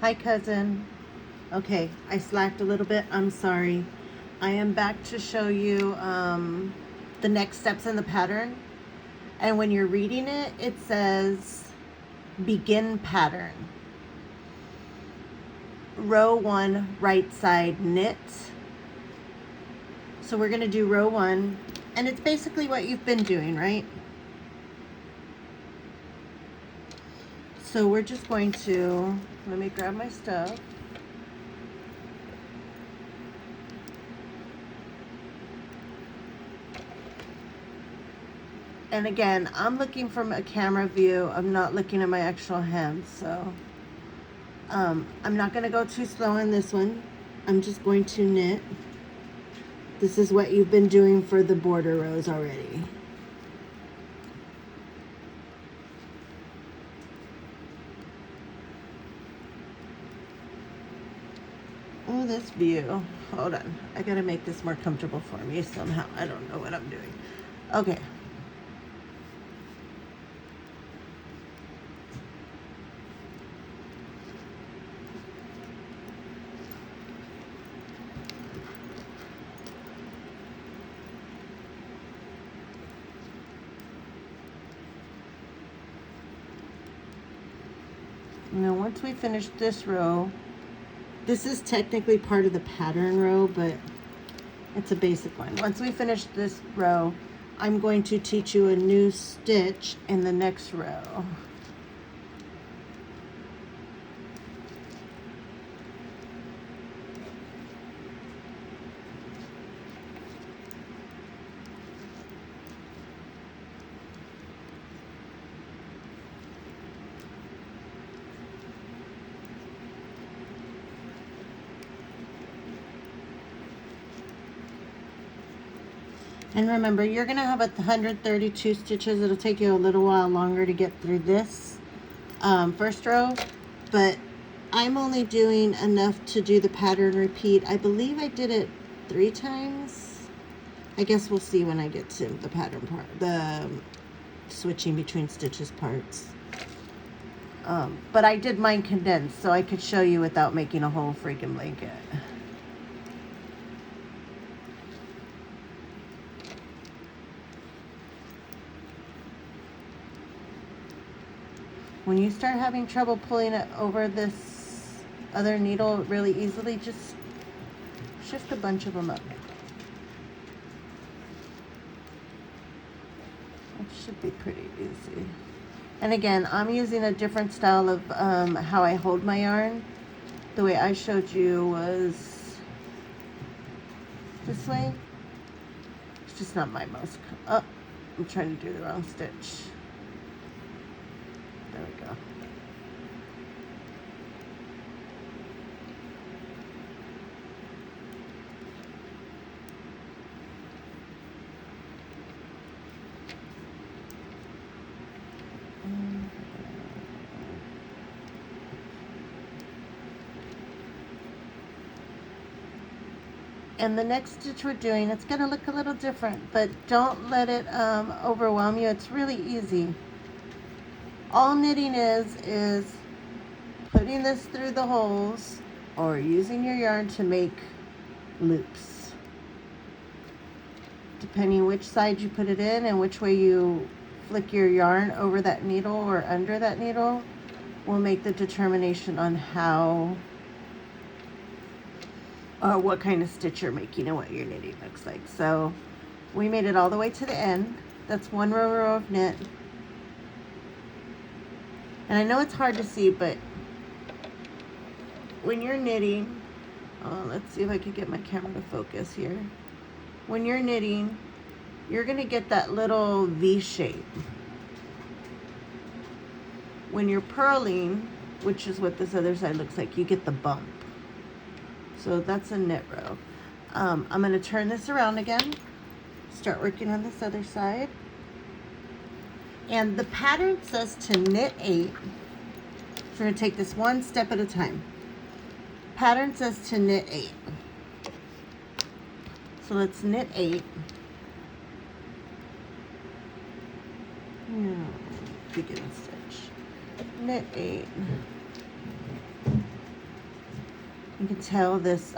Hi, cousin. Okay, I slacked a little bit. I'm sorry. I am back to show you the next steps in the pattern. And when you're reading it, it says begin pattern. Row 1, right side knit. So we're going to do row 1. And it's basically what you've been doing, right? So we're just going to, let me grab my stuff. And again, I'm looking from a camera view. I'm not looking at my actual hands. So I'm not going to go too slow in this one. I'm just going to knit. This is what you've been doing for the border rows already. Oh, this view. Hold on. I gotta make this more comfortable for me somehow. I don't know what I'm doing. Okay. Now, once we finish this row, this is technically part of the pattern row, but it's a basic one. Once we finish this row, I'm going to teach you a new stitch in the next row. And remember, you're going to have 132 stitches. It'll take you a little while longer to get through this first row, but I'm only doing enough to do the pattern repeat. I believe I did it 3 times. I guess we'll see when I get to the pattern part, the switching between stitches parts. But I did mine condensed so I could show you without making a whole freaking blanket. When you start having trouble pulling it over this other needle really easily, just shift a bunch of them up. It should be pretty easy. And again, I'm using a different style of how I hold my yarn. The way I showed you was this way. It's just not my most, oh, I'm trying to do the wrong stitch. There we go. And the next stitch we're doing, it's going to look a little different, but don't let it overwhelm you. It's really easy. All knitting is putting this through the holes or using your yarn to make loops. Depending which side you put it in and which way you flick your yarn over that needle or under that needle will make the determination on how or what kind of stitch you're making and what your knitting looks like. So we made it all the way to the end. That's one row of knit. And I know it's hard to see, but when you're knitting, let's see if I can get my camera to focus here. When you're knitting, you're going to get that little V shape. When you're purling, which is what this other side looks like, you get the bump. So that's a knit row. I'm going to turn this around again, start working on this other side. And the pattern says to knit 8. So we're going to take this one step at a time. Pattern says to knit 8. So let's knit 8. Beginning stitch. knit 8. You can tell this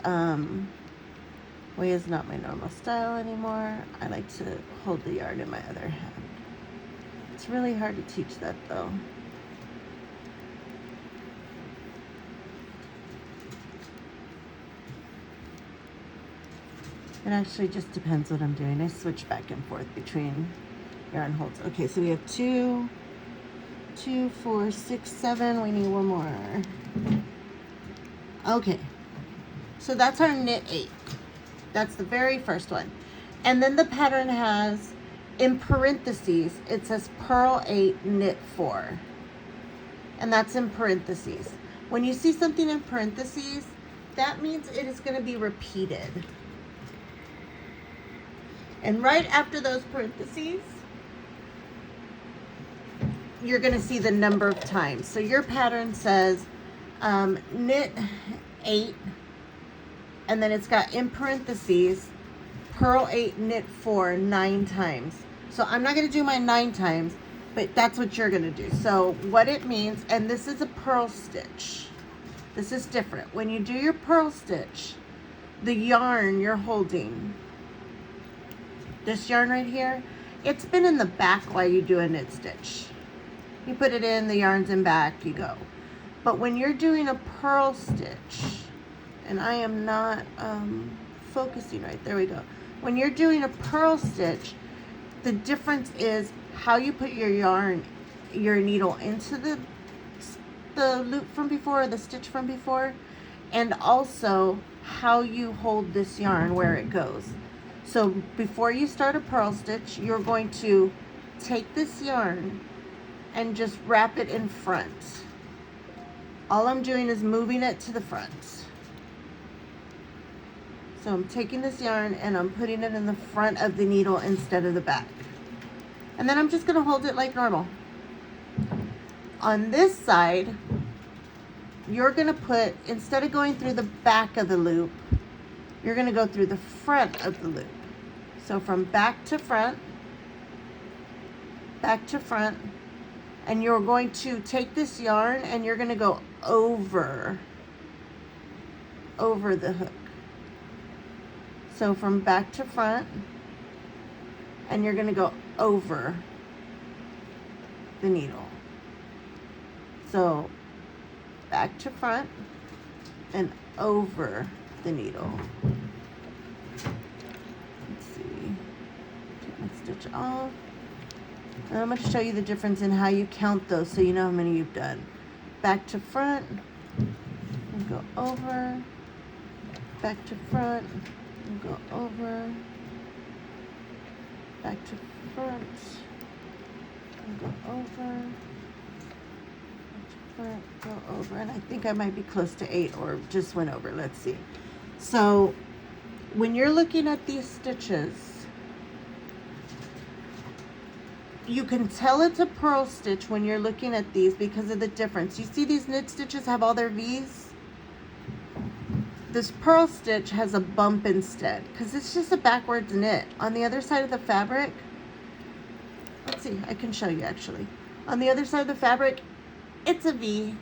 way is not my normal style anymore. I like to hold the yarn in my other hand. It's really hard to teach that though. It actually just depends what I'm doing. I switch back and forth between yarn holds. Okay, so we have 2, 4, 6, 7. We need one more. Okay, so that's our knit 8. That's the very first one. And then the pattern has, in parentheses, it says purl 8, knit 4. And that's in parentheses. When you see something in parentheses, that means it is going to be repeated. And right after those parentheses, you're going to see the number of times. So your pattern says knit 8, and then it's got in parentheses purl 8, knit 4 9 times. So I'm not going to do my 9 times, but that's what you're going to do. So what it means, and this is a purl stitch. This is different. When you do your purl stitch, the yarn you're holding, this yarn right here, it's been in the back while you do a knit stitch. You put it in, the yarn's in back, you go. But when you're doing a purl stitch, and I am not focusing right, there we go. When you're doing a purl stitch, the difference is how you put your yarn, your needle into the loop from before, the stitch from before, and also how you hold this yarn where it goes. So before you start a purl stitch, you're going to take this yarn and just wrap it in front. All I'm doing is moving it to the front. So I'm taking this yarn and I'm putting it in the front of the needle instead of the back. And then I'm just gonna hold it like normal. On this side, you're gonna put, instead of going through the back of the loop, you're gonna go through the front of the loop. So from back to front, and you're going to take this yarn and you're gonna go over the hook. So from back to front, and you're gonna go over the needle. So back to front and over the needle. Let's see, take my stitch off. And I'm going to show you the difference in how you count those so you know how many you've done. Back to front, and go over, back to front, and go over, back to front, and go over, back to front, go over. And I think I might be close to 8 or just went over. Let's see. So when you're looking at these stitches, you can tell it's a purl stitch when you're looking at these because of the difference. You see these knit stitches have all their V's? This purl stitch has a bump instead because it's just a backwards knit. On the other side of the fabric, let's see, I can show you actually. On the other side of the fabric, it's a V.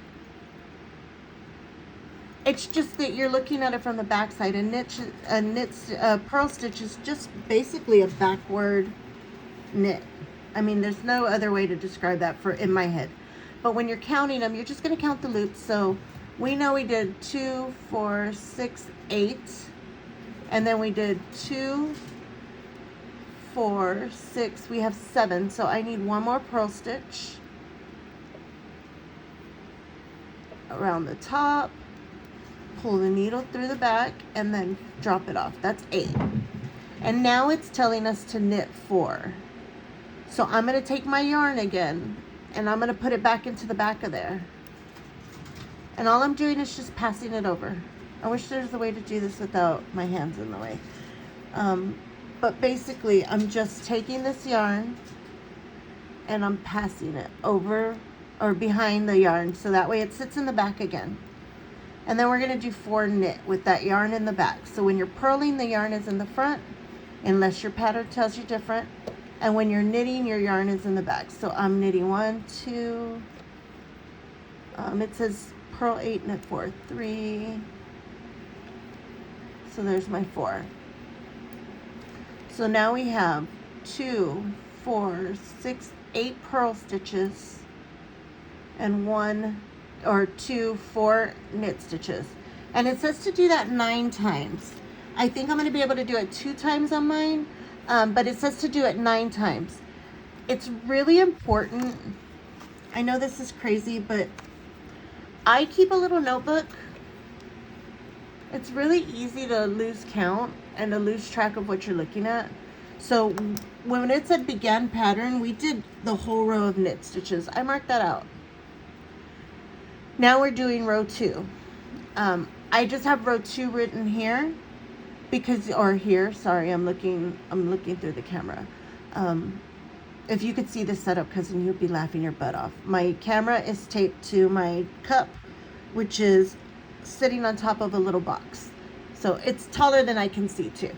It's just that you're looking at it from the back side. A purl stitch is just basically a backward knit. I mean, there's no other way to describe that in my head. But when you're counting them, you're just going to count the loops. So we know we did 2, 4, 6, 8. And then we did 2, 4, 6. We have 7. So I need one more purl stitch around the top. Pull the needle through the back and then drop it off. That's 8. And now it's telling us to knit 4. So I'm going to take my yarn again and I'm going to put it back into the back of there. And all I'm doing is just passing it over. I wish there was a way to do this without my hands in the way. But basically, I'm just taking this yarn and I'm passing it over or behind the yarn. So that way it sits in the back again. And then we're going to do 4 knit with that yarn in the back. So when you're purling, the yarn is in the front, unless your pattern tells you different. And when you're knitting, your yarn is in the back. So I'm knitting 1, 2, It says purl 8, knit 4, 3. So there's my 4. So now we have 2, 4, 6, 8 purl stitches and 1 or 2, 4 knit stitches. And it says to do that 9 times. I think I'm going to be able to do it 2 times on mine, but it says to do it 9 times. It's really important. I know this is crazy, but I keep a little notebook. It's really easy to lose count and to lose track of what you're looking at. So when it said began pattern, we did the whole row of knit stitches. I marked that out. Now we're doing row 2. I just have row 2 written here because, or here, sorry, I'm looking through the camera. If you could see this setup, because then you'd be laughing your butt off. My camera is taped to my cup, which is sitting on top of a little box. So it's taller than I can see too.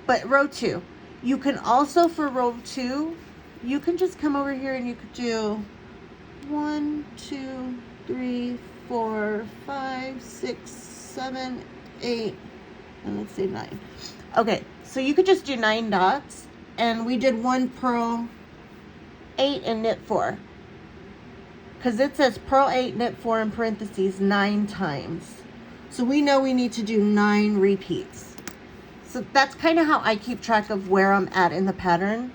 But row 2, you can also, for row 2, you can just come over here and you could do 1, 2, 3, 4, 5, 6, 7, 8, and let's say 9. Okay, so you could just do 9 dots, and we did 1 purl 8 and knit 4, because it says purl 8, knit 4 in parentheses 9 times. So we know we need to do 9 repeats. So that's kind of how I keep track of where I'm at in the pattern.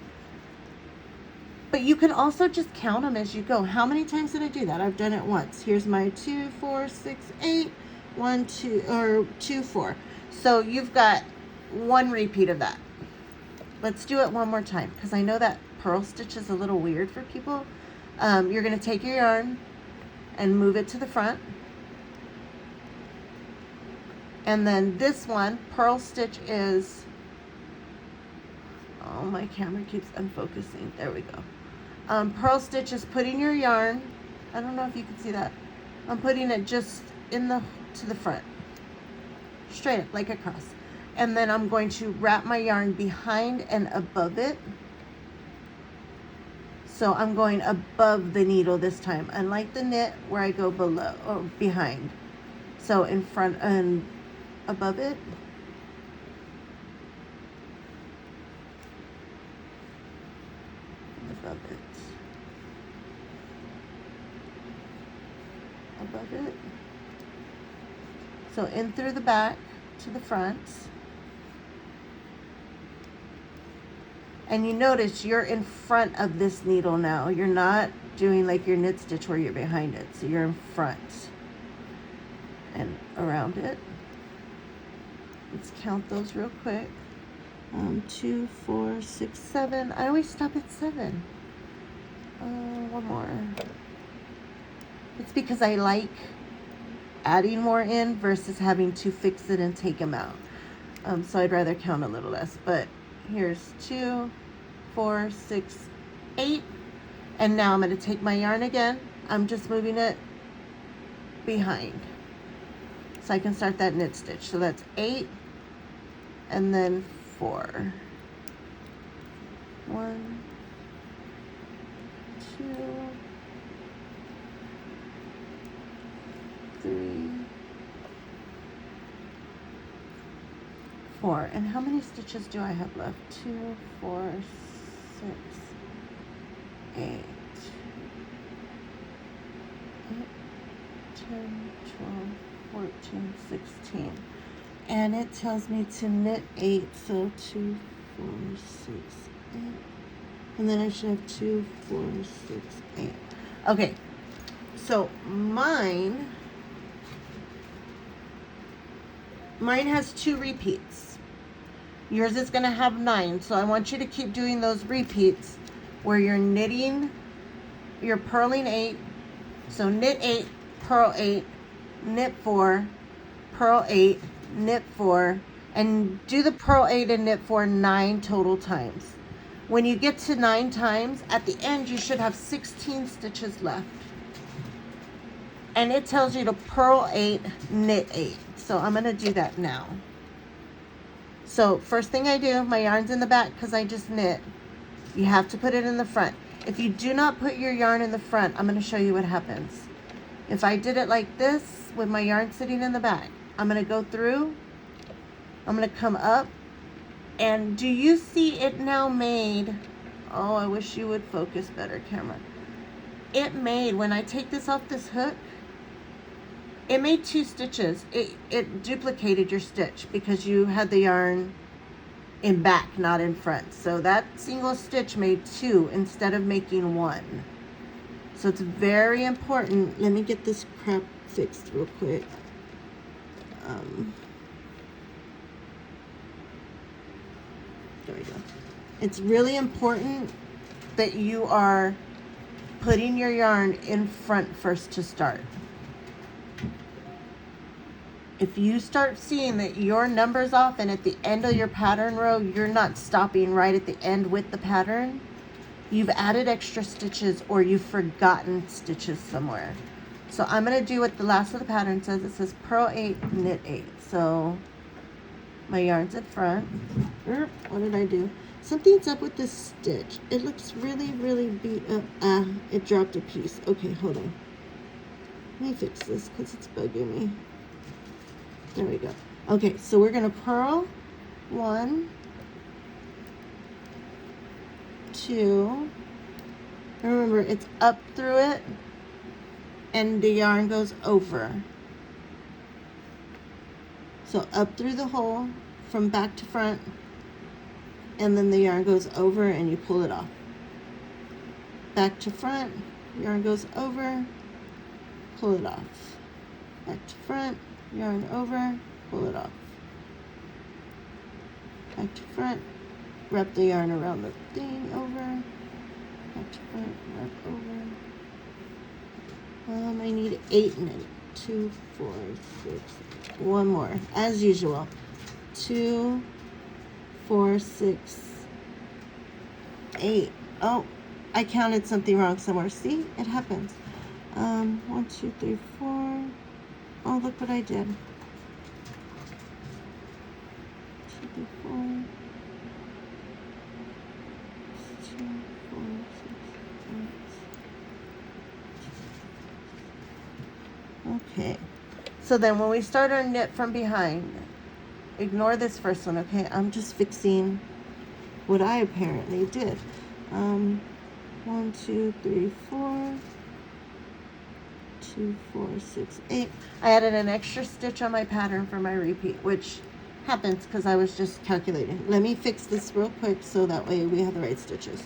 But you can also just count them as you go. How many times did I do that? I've done it once. Here's my 2, 4, 6, 8, 1, 2, or 2, 4. So you've got 1 repeat of that. Let's do it one more time, because I know that purl stitch is a little weird for people. You're going to take your yarn and move it to the front. And then this one, purl stitch is, oh, my camera keeps unfocusing. There we go. Purl stitch is putting your yarn, I don't know if you can see that. I'm putting it just to the front, straight up like a cross. And then I'm going to wrap my yarn behind and above it. So I'm going above the needle this time, unlike the knit where I go below or behind. So in front and above it. Above it. Above it. So in through the back to the front. And you notice you're in front of this needle now. You're not doing like your knit stitch where you're behind it. So you're in front and around it. Let's count those real quick. 2, 4, 6, 7. I always stop at 7. One more. It's because I like adding more in versus having to fix it and take them out. So I'd rather count a little less. But here's 2, 4, 6, 8. And now I'm going to take my yarn again. I'm just moving it behind, so I can start that knit stitch. So that's 8 and then 4. 1, 2, 3, 4. And how many stitches do I have left? 2, 4, 6, 8, 10, 12, 14, 16. And it tells me to knit 8, so 2, 4, 6, 8. And then I should have 2, 4, 6, 8. Okay, so mine has 2 repeats. Yours is going to have 9, so I want you to keep doing those repeats where you're knitting, you're purling 8. So knit 8, purl 8, knit 4, purl 8, knit 4, and do the purl 8 and knit 4 9 total times. When you get to 9 times, at the end you should have 16 stitches left. And it tells you to purl 8, knit 8. So I'm going to do that now. So first thing I do, my yarn's in the back because I just knit. You have to put it in the front. If you do not put your yarn in the front, I'm going to show you what happens. If I did it like this with my yarn sitting in the back, I'm going to go through, I'm going to come up, and do you see it now made, oh, I wish you would focus better, camera. It made, when I take this off this hook, it made 2 stitches. It duplicated your stitch because you had the yarn in back, not in front. So that single stitch made 2 instead of making 1. So it's very important. Let me get this crap fixed real quick. There we go. It's really important that you are putting your yarn in front first to start. If you start seeing that your number's off and at the end of your pattern row, you're not stopping right at the end with the pattern, you've added extra stitches or you've forgotten stitches somewhere. So I'm going to do what the last of the pattern says. It says purl 8, knit 8. So my yarn's in front. What did I do? Something's up with this stitch. It looks really, really beat up. It dropped a piece. Okay, hold on. Let me fix this because it's bugging me. There we go. Okay, so we're going to purl 1, 2. Remember, it's up through it, and the yarn goes over. So up through the hole from back to front, and then the yarn goes over and you pull it off. Back to front, yarn goes over, pull it off. Back to front, yarn over, pull it off. Back to front, wrap the yarn around the thing, over. Back to front, wrap over. I need 8 knit. 2, 4, 6. One more, as usual. 2, 4, 6, 8. Oh, I counted something wrong somewhere. See, it happens. 1, 2, 3, 4. Oh, look what I did. 2, 3, 4. 2, 4, 6, 8. Okay. So then when we start our knit from behind, ignore this first one, okay? I'm just fixing what I apparently did. 1, 2, 3, 4. 2, 4, 6, 8. I added an extra stitch on my pattern for my repeat, which happens because I was just calculating. Let me fix this real quick so that way we have the right stitches.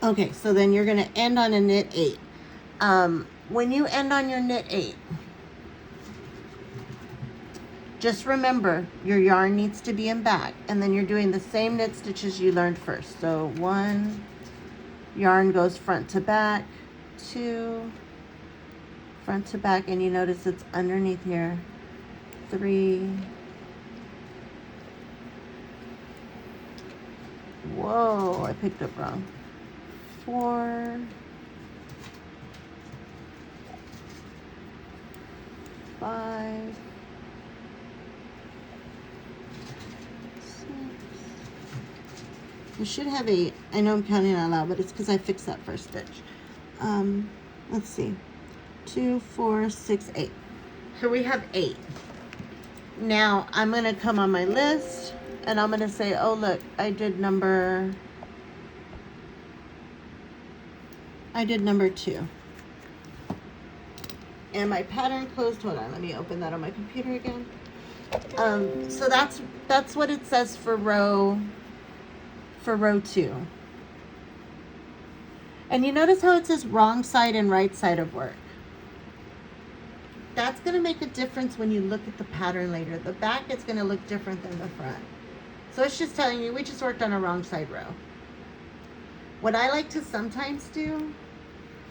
Okay, so then you're going to end on a knit 8. When you end on your knit 8, just remember your yarn needs to be in back, and then you're doing the same knit stitches you learned first. So 1, yarn goes front to back, 2, front to back, and you notice it's underneath here, 3, whoa, I picked up wrong, 4, 5, 6. You should have 8. I know I'm counting out loud, but it's because I fixed that first stitch. Let's see. 2, 4, 6, 8. Here we have 8. Now I'm going to come on my list and I'm going to say, oh, look, I did number 2. And my pattern closed. Hold on, let me open that on my computer again. So that's what it says for row 2. And you notice how it says wrong side and right side of work. That's going to make a difference when you look at the pattern later. The back is going to look different than the front. So it's just telling you we just worked on a wrong side row. What I like to sometimes do,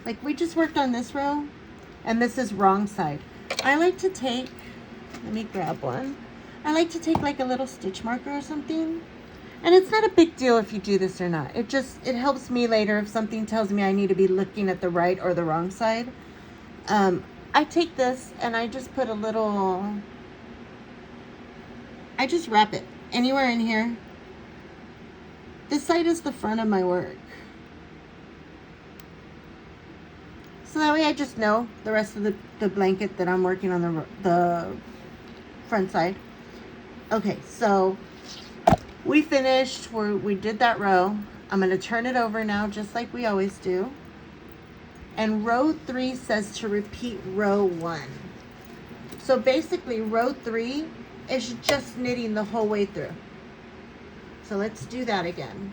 like we just worked on this row, and this is wrong side. I like to take, let me grab one. I like to take like a little stitch marker or something. And it's not a big deal if you do this or not. It helps me later if something tells me I need to be looking at the right or the wrong side. I take this and I just put a little, I just wrap it anywhere in here. This side is the front of my work. So that way I just know the rest of the blanket that I'm working on the front side. Okay, so we finished, we did that row. I'm going to turn it over now just like we always do. And row 3 says to repeat row 1. So basically row 3 is just knitting the whole way through. So let's do that again.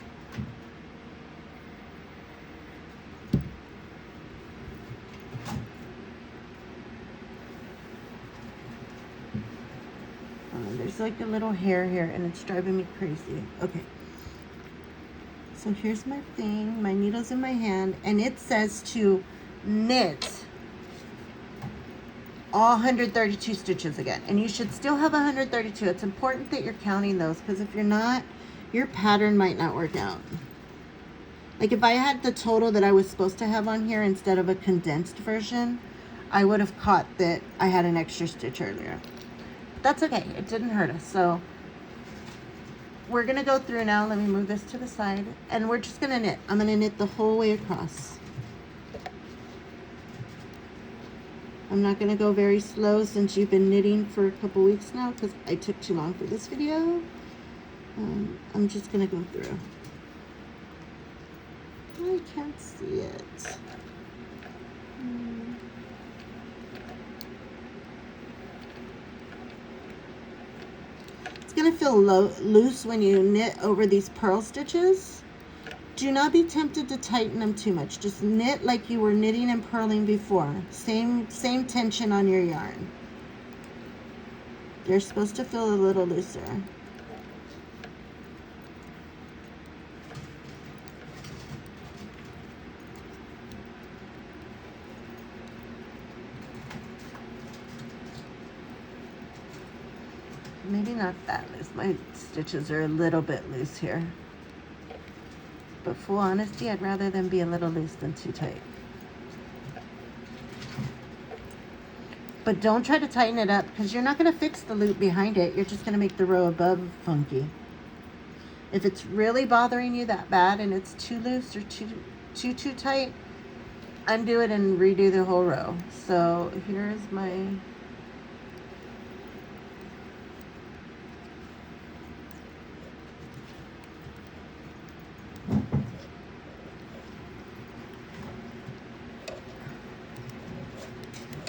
There's like a little hair here and it's driving me crazy. Okay. So here's my thing, my needle's in my hand, and it says to knit all 132 stitches again. And you should still have 132. It's important that you're counting those, because if you're not, your pattern might not work out. Like if I had the total that I was supposed to have on here instead of a condensed version, I would have caught that I had an extra stitch earlier. That's okay, it didn't hurt us. So we're gonna go through now. Let me move this to the side, and we're just gonna knit. I'm gonna knit the whole way across. I'm not gonna go very slow since you've been knitting for a couple weeks now, because I took too long for this video. I'm just gonna go through. I can't see it. It's gonna feel loose when you knit over these purl stitches. Do not be tempted to tighten them too much. Just knit like you were knitting and purling before. Same tension on your yarn. They're supposed to feel a little looser. Maybe not that loose. My stitches are a little bit loose here. But full honesty, I'd rather them be a little loose than too tight. But don't try to tighten it up, because you're not going to fix the loop behind it. You're just going to make the row above funky. If it's really bothering you that bad and it's too loose or too tight, undo it and redo the whole row. So here's my...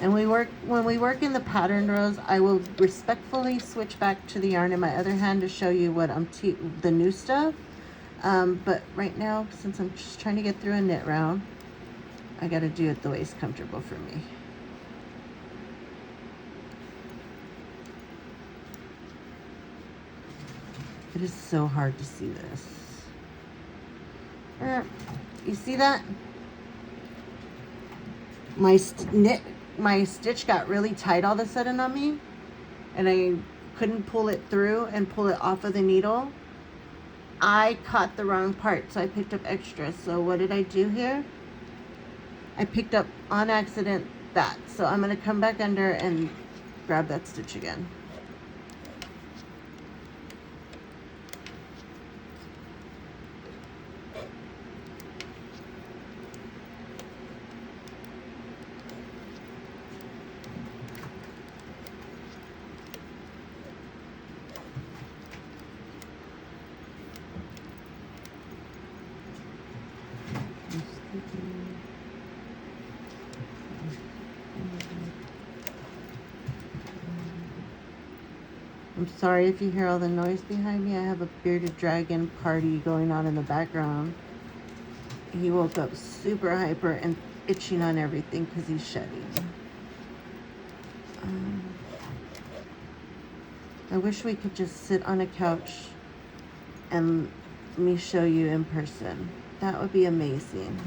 And when we work in the pattern rows, I will respectfully switch back to the yarn in my other hand to show you what the new stuff. But right now, since I'm just trying to get through a knit round, I got to do it the way it's comfortable for me. It is so hard to see this. You see that? My stitch got really tight all of a sudden on me, and I couldn't pull it through and pull it off of the needle. I caught the wrong part, so I picked up extra. So what did I do here? I picked up on accident that. So I'm going to come back under and grab that stitch again. I'm sorry if you hear all the noise behind me. I have a bearded dragon party going on in the background. He woke up super hyper and itching on everything because he's shedding. I wish we could just sit on a couch and me show you in person. That would be amazing.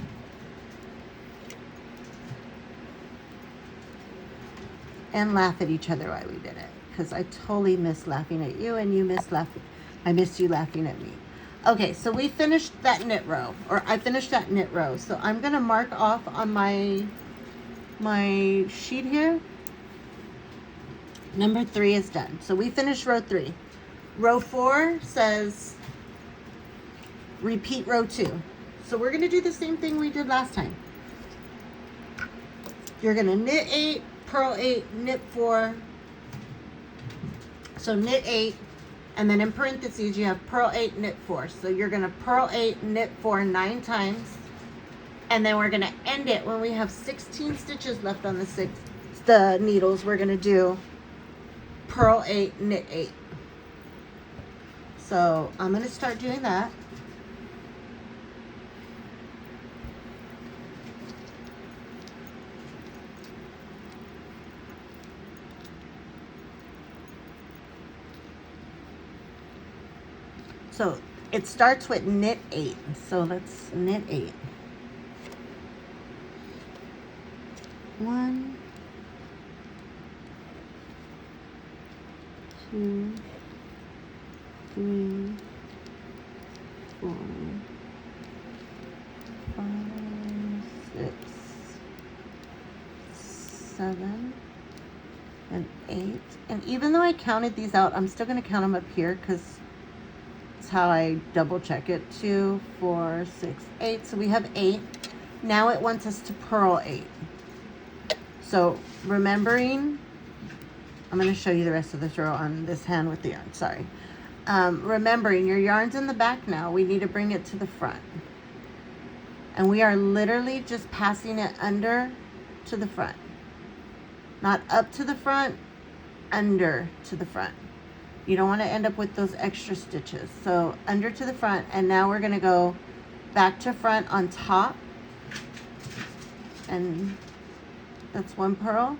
And laugh at each other while we did it, because I totally miss laughing at you, and you miss laughing. I miss you laughing at me. Okay, so we finished that knit row, or I finished that knit row. So I'm gonna mark off on my sheet here. Number 3 is done. So we finished row 3. Row 4 says repeat row 2. So we're going to do the same thing we did last time. You're going to knit 8, purl 8, knit 4. So knit 8, and then in parentheses you have purl 8, knit 4. So you're going to purl 8, knit 4 9 times. And then we're going to end it when we have 16 stitches left on the needles. We're going to do purl 8, knit 8. So I'm going to start doing that. So it starts with knit 8. So let's knit 8. 1, 2, 3, 4, 5, 6, 7, and 8. And even though I counted these out, I'm still going to count them up here because it's how I double check it. 2, 4, 6, 8. So we have 8. Now it wants us to purl 8. So remembering, I'm going to show you the rest of this row on this hand with the yarn, sorry. Remembering your yarn's in the back now, we need to bring it to the front. And we are literally just passing it under to the front. Not up to the front, under to the front. You don't want to end up with those extra stitches. So under to the front, and now we're going to go back to front on top. And that's 1 purl,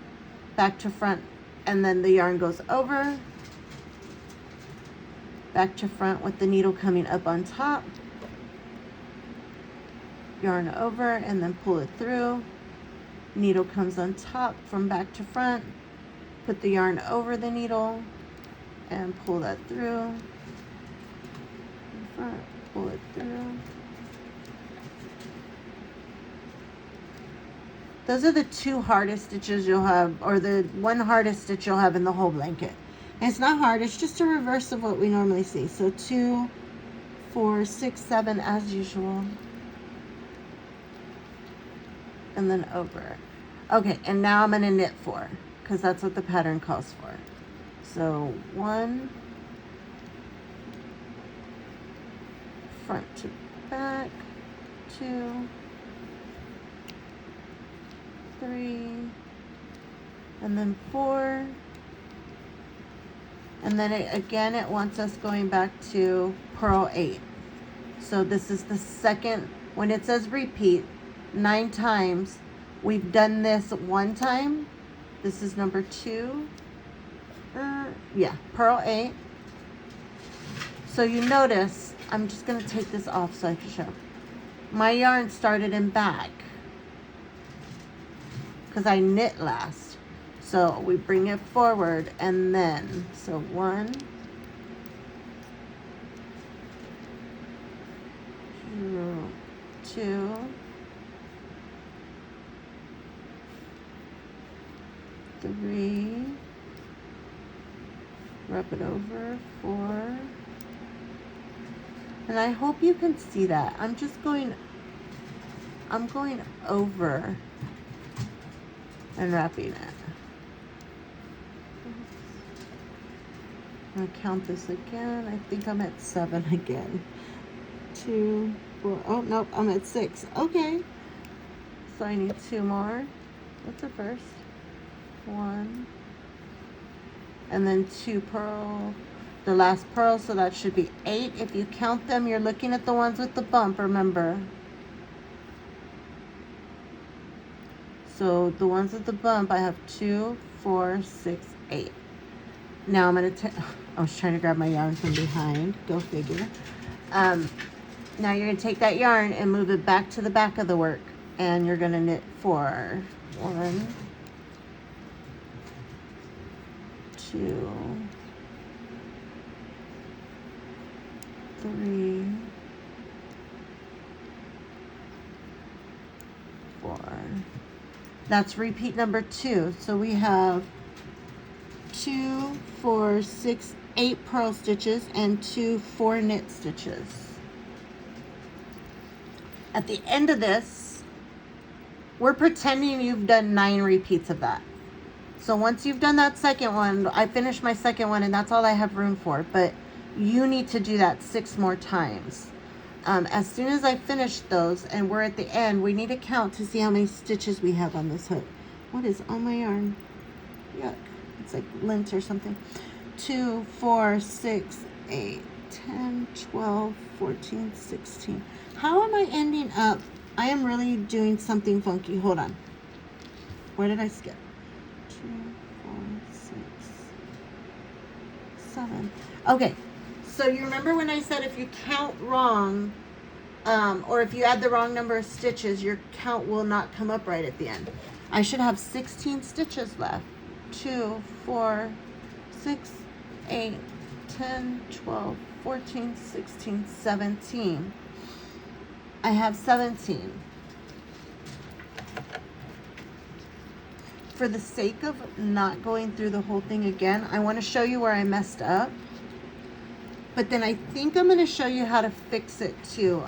back to front, and then the yarn goes over, back to front with the needle coming up on top, yarn over, and then pull it through, needle comes on top from back to front, put the yarn over the needle, and pull that through, front, pull it through. Those are the 2 hardest stitches you'll have, or the 1 hardest stitch you'll have in the whole blanket. And it's not hard, it's just a reverse of what we normally see. So 2, 4, 6, 7 as usual. And then over. Okay, and now I'm going to knit 4, because that's what the pattern calls for. So 1, front to back, 2, 3, and then 4, and then it wants us going back to purl 8. So this is the second, when it says repeat 9 times, we've done this 1 time. This is number 2. Purl 8. So you notice, I'm just going to take this off so I can show. My yarn started in back, because I knit last. So we bring it forward, and then, so 1, 2, 3, wrap it over, 4, and I hope you can see that. I'm going over and wrapping it. I'm gonna count this again. I think I'm at 7 again. 2, 4, oh nope, I'm at 6. Okay. So I need 2 more. What's the first? 1. And then 2 purl, the last purl, so that should be 8. If you count them, you're looking at the ones with the bump, remember. So the ones with the bump, I have 2, 4, 6, 8. Now I'm going to, I was trying to grab my yarn from behind, go figure. Now you're going to take that yarn and move it back to the back of the work, and you're going to knit 4. 1, 2, 3, 4. That's repeat number 2. So we have 2, 4, 6, 8 purl stitches and 2 4 knit stitches. At the end of this, we're pretending you've done 9 repeats of that. So once you've done that second one, I finished my second one and that's all I have room for, but you need to do that 6 more times. As soon as I finish those and we're at the end, we need to count to see how many stitches we have on this hook. What is on my yarn? Yuck. It's like lint or something. 2, 4, 6, 8, 10, 12, 14, 16. How am I ending up? I am really doing something funky. Hold on. Where did I skip? 2, 4, 6, 7. Okay. So you remember when I said if you count wrong, or if you add the wrong number of stitches, your count will not come up right at the end. I should have 16 stitches left. 2, 4, 6, 8, 10, 12, 14, 16, 17. I have 17. For the sake of not going through the whole thing again, I want to show you where I messed up. But then I think I'm going to show you how to fix it too.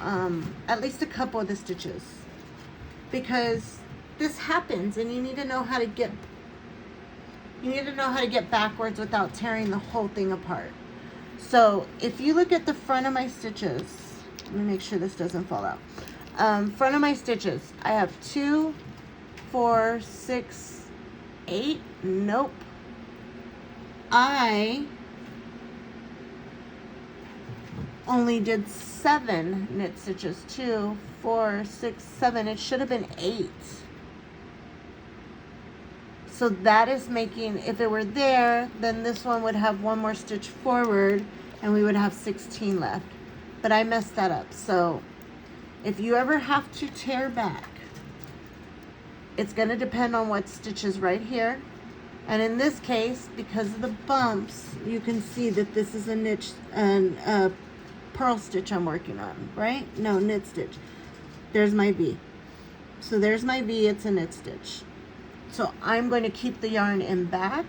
At least a couple of the stitches. Because this happens and you need to know how to get backwards without tearing the whole thing apart. So if you look at the front of my stitches, let me make sure this doesn't fall out. Front of my stitches, I have 2, 4, 6, 8. Nope. I only did 7 knit stitches. 2, 4, 6, 7. It should have been 8. So that is making, if it were there, then this one would have 1 more stitch forward and we would have 16 left. But I messed that up. So if you ever have to tear back, it's going to depend on what stitch is right here. And in this case, because of the bumps, you can see that this is a knit and a purl stitch I'm working on, right? No, knit stitch. There's my V. So there's my V, it's a knit stitch. So I'm going to keep the yarn in back.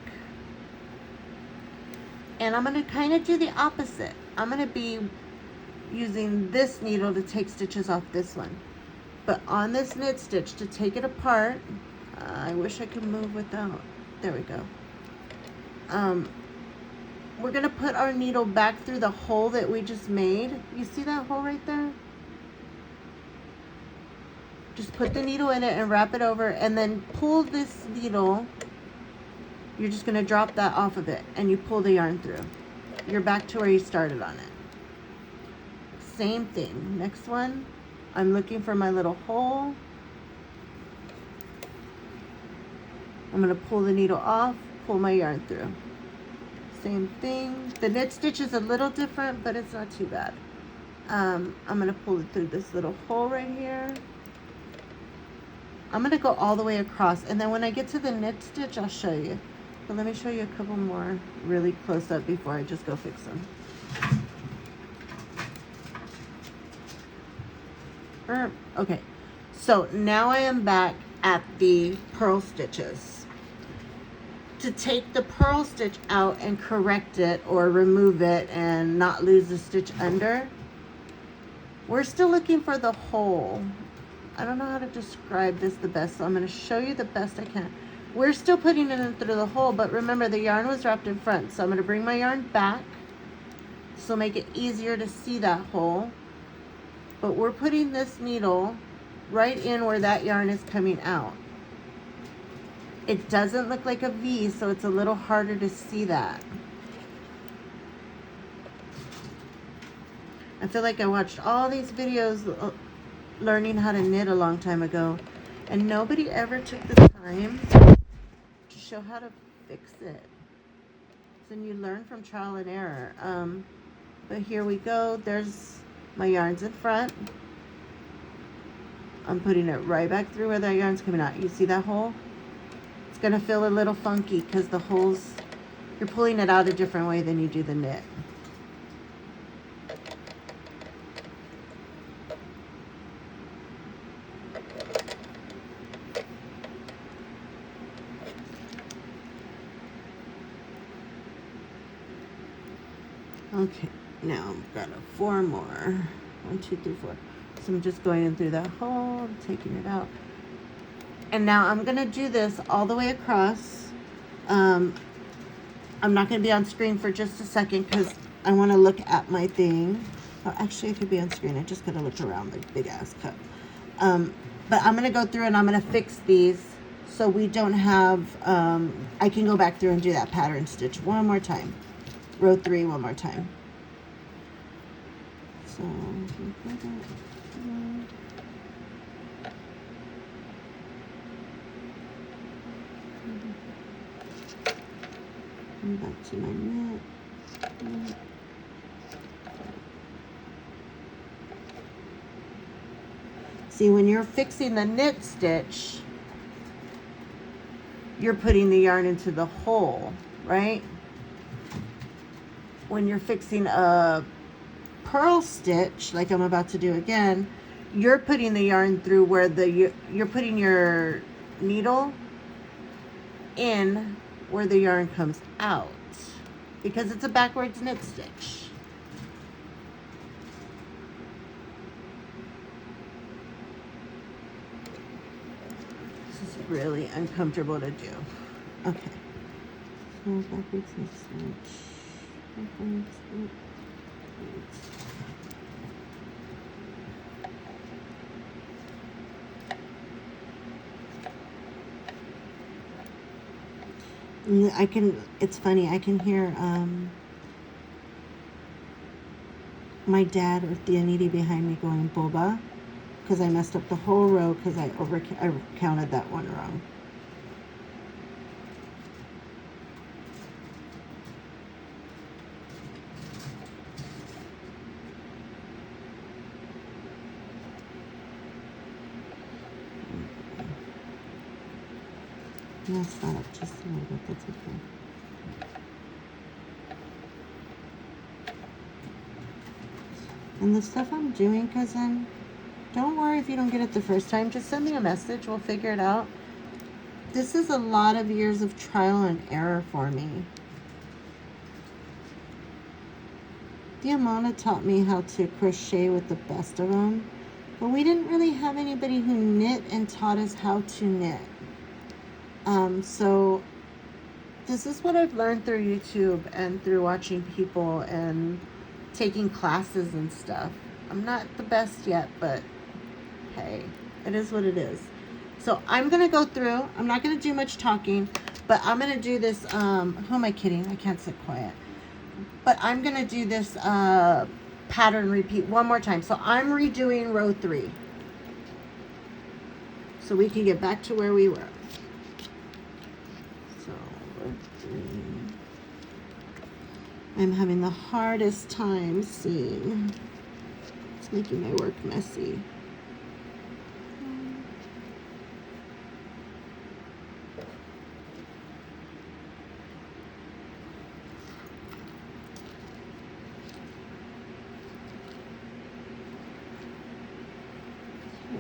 And I'm going to kind of do the opposite. I'm going to be using this needle to take stitches off this one. But on this knit stitch, to take it apart, I wish I could move without, there we go. We're going to put our needle back through the hole that we just made. You see that hole right there? Just put the needle in it and wrap it over and then pull this needle. You're just going to drop that off of it and you pull the yarn through. You're back to where you started on it. Same thing. Next one, I'm looking for my little hole. I'm going to pull the needle off, pull my yarn through. Same thing. The knit stitch is a little different, but it's not too bad. I'm going to pull it through this little hole right here. I'm going to go all the way across, and then when I get to the knit stitch, I'll show you. But let me show you a couple more really close up before I just go fix them. Okay, so now I am back at the purl stitches. To take the purl stitch out and correct it or remove it and not lose the stitch under, we're still looking for the hole. I don't know how to describe this the best, so I'm going to show you the best I can. We're still putting it in through the hole, but remember the yarn was wrapped in front, so I'm going to bring my yarn back so make it easier to see that hole. But we're putting this needle right in where that yarn is coming out. It doesn't look like a V, so it's a little harder to see that. I feel like I watched all these videos learning how to knit a long time ago, and nobody ever took the time to show how to fix it. So you learn from trial and error. But here we go. There's my yarn's in front. I'm putting it right back through where that yarn's coming out. You see that hole? It's going to feel a little funky because the holes, you're pulling it out a different way than you do the knit. Okay, now I've got 4 more. 1, 2, 3, 4. So I'm just going in through that hole, taking it out. And now I'm going to do this all the way across. I'm not going to be on screen for just a second because I want to look at my thing. Oh, actually, I could be on screen. I just got to look around the big ass cup. But I'm going to go through and I'm going to fix these so we don't have, I can go back through and do that pattern stitch one more time. Row 3 one more time. So, back to my knit. See, when you're fixing the knit stitch, you're putting the yarn into the hole, right? When you're fixing a purl stitch, like I'm about to do again, you're putting the yarn through where you're putting your needle in where the yarn comes out, because it's a backwards knit stitch. This is really uncomfortable to do. Okay. So backwards knit stitch. Backwards knit. It's funny, I can hear my dad or Theaniti behind me going boba, because I messed up the whole row because I counted that one wrong. That's not up just a little bit, that's okay. And the stuff I'm doing, cousin, don't worry if you don't get it the first time. Just send me a message, we'll figure it out. This is a lot of years of trial and error for me. Diamona taught me how to crochet with the best of them, but we didn't really have anybody who knit and taught us how to knit. So this is what I've learned through YouTube and through watching people and taking classes and stuff. I'm not the best yet, but hey, it is what it is. So I'm going to go through. I'm not going to do much talking, but I'm going to do this. Who am I kidding? I can't sit quiet. But I'm going to do this pattern repeat one more time. So I'm redoing row 3. So we can get back to where we were. So row 3. I'm having the hardest time seeing. It's making my work messy.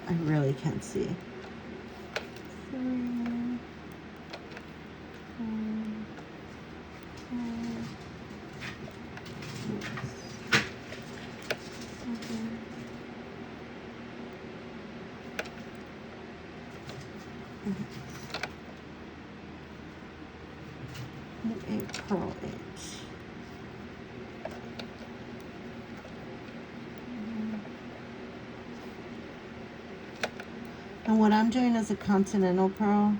I really can't see. 3, 4, 5, 6, 7, 8, purl 8. And what I'm doing is a continental purl,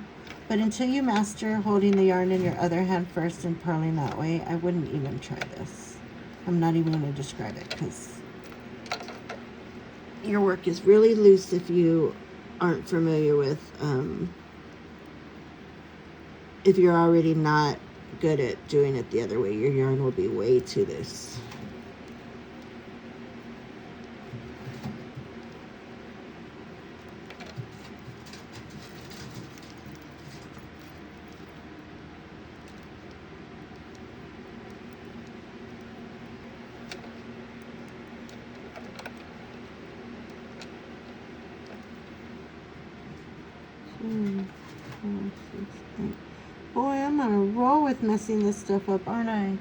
but until you master holding the yarn in your other hand first and purling that way, I wouldn't even try this. I'm not even going to describe it because your work is really loose if you aren't familiar with, if you're already not good at doing it the other way, your yarn will be way too loose. Boy, I'm on a roll with messing this stuff up, aren't I?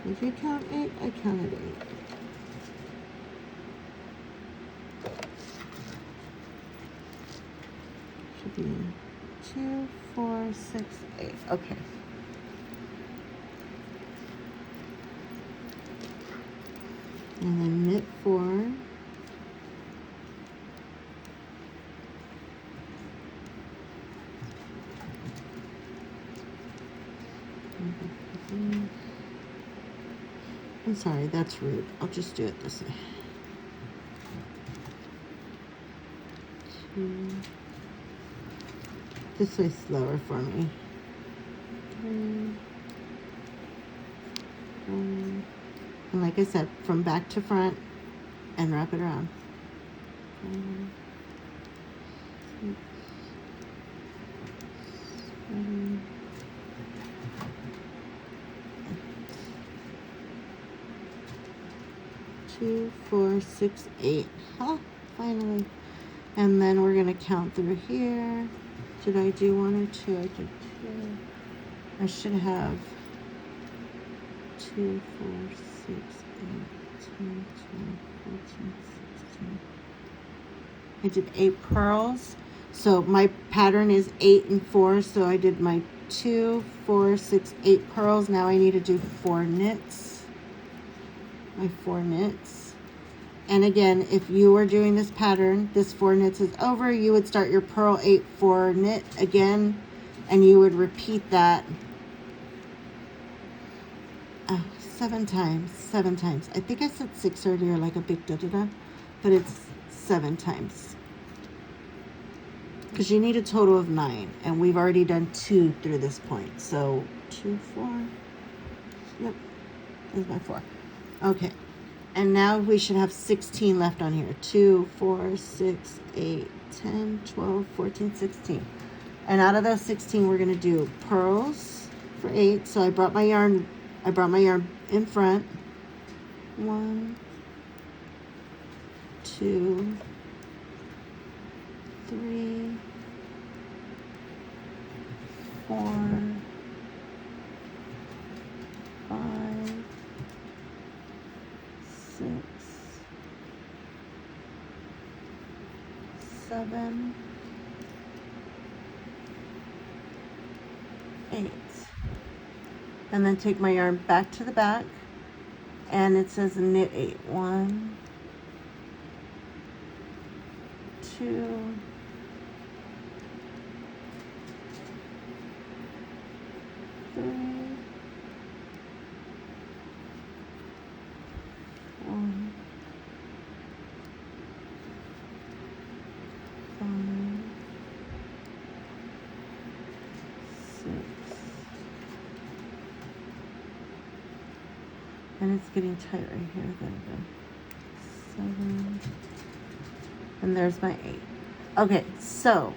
Did you count 8? I counted 8. Should be 2, 4, 6, 8. Okay. And then knit 4. I'm sorry, that's rude. I'll just do it this way. 2. This way slower for me. 3. 4. And like I said, from back to front and wrap it around. 5, 6, 7, 2, 4, 6, 8. Oh, finally. And then we're going to count through here. Did I do 1 or 2? I did 2. I should have 2, 4, 6, 8, 10, 12, 14, 16. I did 8 pearls. So my pattern is 8 and 4. So I did my 2, 4, 6, 8 pearls. Now I need to do 4 knits. My 4 knits. And again, if you were doing this pattern, this 4 knits is over, you would start your purl 8, 4 knit again, and you would repeat that 7 times. 7 times. I think I said 6 earlier, like a big da-da-da, but it's 7 times. Because you need a total of 9, and we've already done 2 through this point. So 2, 4. Yep, there's my 4. Okay. And now we should have 16 left on here. 2, 4, 6, 8, 10, 12, 14, 16. And out of those 16, we're going to do pearls for 8. So I brought my yarn in front. 1, 2, 3, 4, 5, 6, 7, 8. And then take my yarn back to the back, and it says knit 8. 1, 2, 3, 4, 5, 6, and it's getting tight right here. There we go. 7, and there's my 8. Okay, so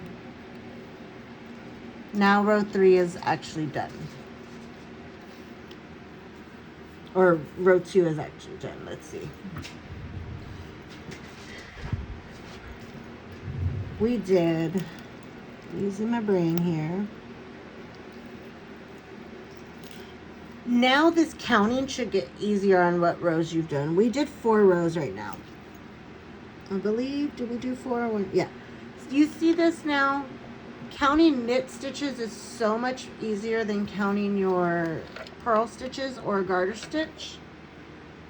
now row 3 is actually done. Or row 2 is actually done. Let's see. We did, using my brain here. Now this counting should get easier on what rows you've done. We did 4 rows right now. I believe, did we do 4 or 1? Yeah. You see this now? Counting knit stitches is so much easier than counting your purl stitches or a garter stitch.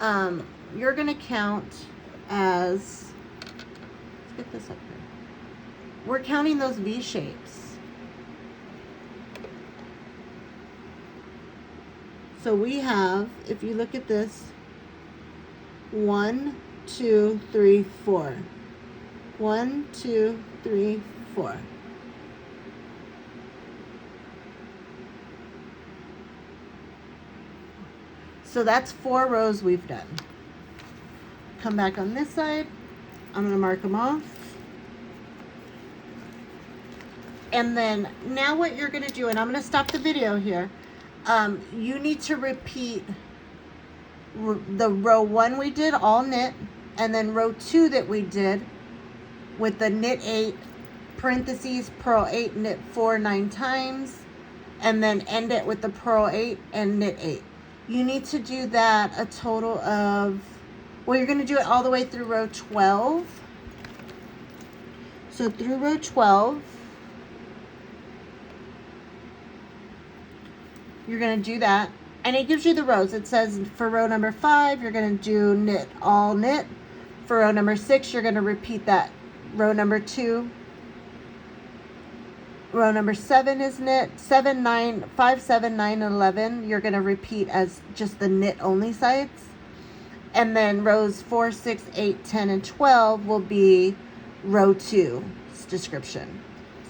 You're going to count as, let's get this up here. We're counting those V shapes. So we have, if you look at this, 1, 2, 3, 4. 1, 2, 3, 4. So that's 4 rows we've done. Come back on this side. I'm going to mark them off. And then now what you're going to do, and I'm going to stop the video here. You need to repeat the row 1 we did all knit, and then row 2 that we did with the knit 8, parentheses, purl 8, knit 4 9 times, and then end it with the purl 8 and knit 8. You need to do that a total of, well, you're going to do it all the way through row 12. So through row 12, you're going to do that. And it gives you the rows. It says for row number 5, you're going to do knit, all knit. For row number 6, you're going to repeat that. Row number 2. Row number 7 is knit. 7, 9, 5, 7, 9, and 11, you're going to repeat as just the knit only sides. And then rows 4, 6, 8, 10, and 12 will be row 2's description.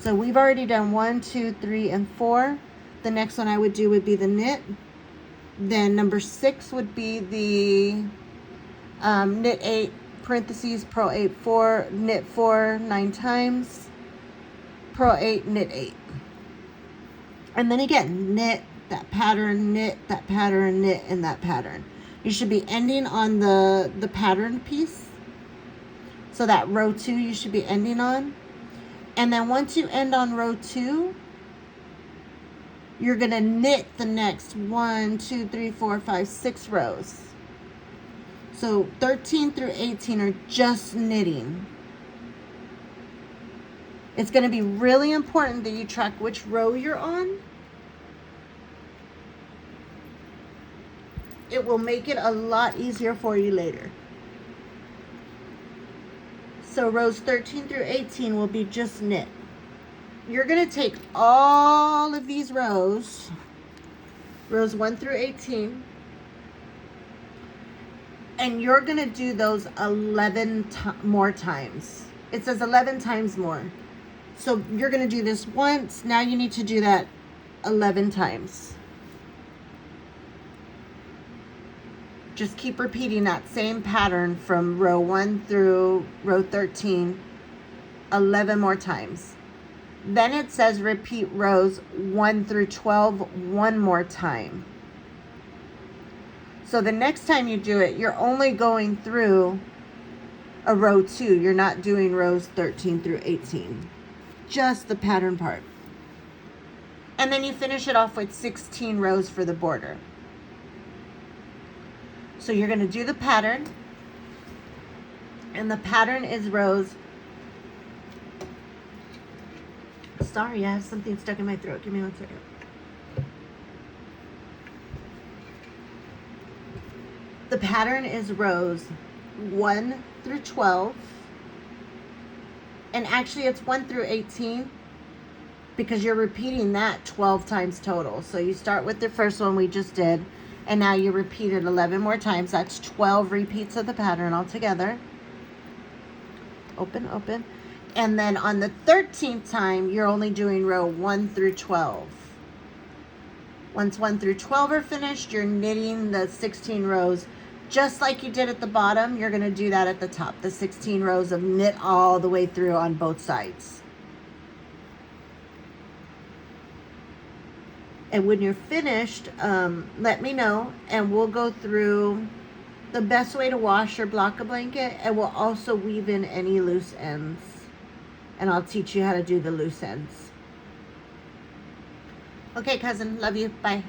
So we've already done 1, 2, 3, and 4. The next one I would do would be the knit. Then number 6 would be the knit 8, parentheses, purl 8, 4, knit 4, 9 times, purl 8, knit 8. And then again, knit, that pattern, knit, that pattern, knit, and that pattern. You should be ending on the pattern piece. So that row 2 you should be ending on. And then once you end on row 2, you're going to knit the next 1, 2, 3, 4, 5, 6 rows. So 13 through 18 are just knitting. It's going to be really important that you track which row you're on. It will make it a lot easier for you later. So rows 13 through 18 will be just knit. You're going to take all of these rows 1 through 18, and you're going to do those 11 more times. It says 11 times more. So you're going to do this once. Now you need to do that 11 times. Just keep repeating that same pattern from row 1 through row 13 11 more times. Then it says repeat rows 1 through 12 one more time. So the next time you do it, you're only going through a row 2. You're not doing rows 13 through 18. Just the pattern part. And then you finish it off with 16 rows for the border. So you're going to do the pattern. And the pattern is rows. Sorry, I have something stuck in my throat. Give me 1 second. The pattern is rows 1 through 12. And actually it's 1 through 18 because you're repeating that 12 times total. So you start with the first one we just did, and now you repeat it 11 more times. That's 12 repeats of the pattern altogether. Open, open. And then on the 13th time, you're only doing row 1 through 12. Once 1 through 12 are finished, you're knitting the 16 rows. Just like you did at the bottom, you're going to do that at the top. The 16 rows of knit all the way through on both sides. And when you're finished, let me know, and we'll go through the best way to wash or block a blanket, and we'll also weave in any loose ends. And I'll teach you how to do the loose ends. Okay, cousin. Love you. Bye.